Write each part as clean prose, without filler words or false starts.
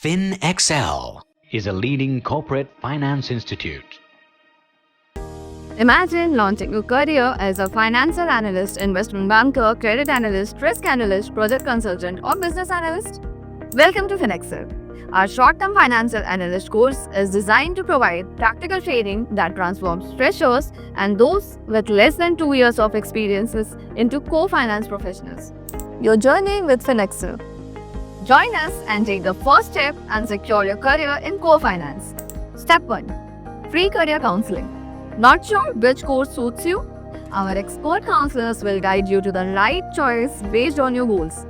FinExcel is a leading corporate finance institute. Imagine launching a career as a financial analyst, investment banker, credit analyst, risk analyst, project consultant, or business analyst. Welcome to FinExcel. Our short-term financial analyst course is designed to provide practical training that transforms freshers and those with less than 2 years of experiences into co-finance professionals. Your journey with FinExcel. Join us and take the first step and secure your career in co-finance. Step 1. Free career counseling. Not sure which course suits you? Our expert counselors will guide you to the right choice based on your goals.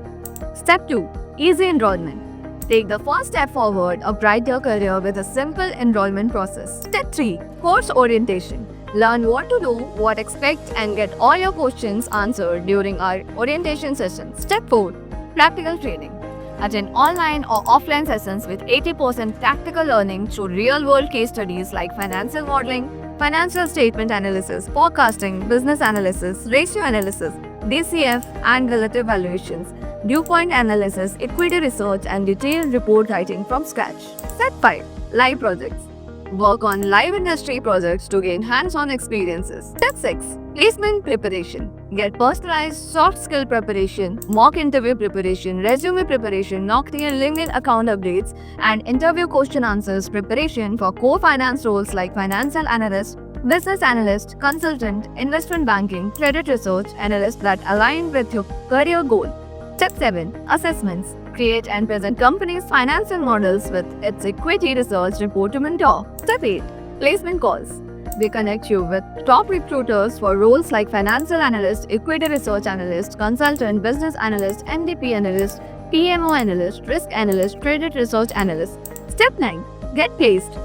Step 2. Easy enrollment. Take the first step forward of brighter career with a simple enrollment process. Step 3. Course orientation. Learn what to do, what expect, and get all your questions answered during our orientation session. Step 4. Practical training. Attend online or offline sessions with 80% practical learning through real-world case studies like financial modeling, financial statement analysis, forecasting, business analysis, ratio analysis, DCF and relative valuations, due point analysis, equity research, and detailed report writing from scratch. Step 5. Live projects. Work on live industry projects to gain hands-on experiences. Step 6. Placement preparation. Get personalized soft skill preparation, mock interview preparation, resume preparation, Naukri and LinkedIn account updates, and interview question answers preparation for core finance roles like financial analyst, business analyst, consultant, investment banking, credit research analyst that align with your career goal. Step 7. Assessments. Create and present company's financial models with its equity research report to mentor. Step 8. Placement calls. We connect you with top recruiters for roles like financial analyst, equity research analyst, consultant, business analyst, MDP analyst, PMO analyst, risk analyst, credit research analyst. Step 9. Get placed.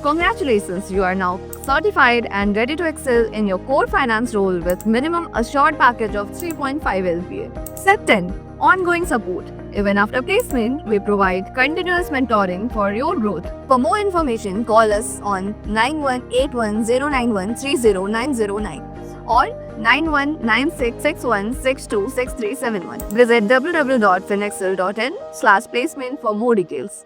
Congratulations, you are now certified and ready to excel in your core finance role with minimum assured package of 3.5 LPA. Step 10. Ongoing support. Even after placement, we provide continuous mentoring for your growth. For more information, call us on 918109130909 or 919661626371. Visit www.finexcel.in/placement for more details.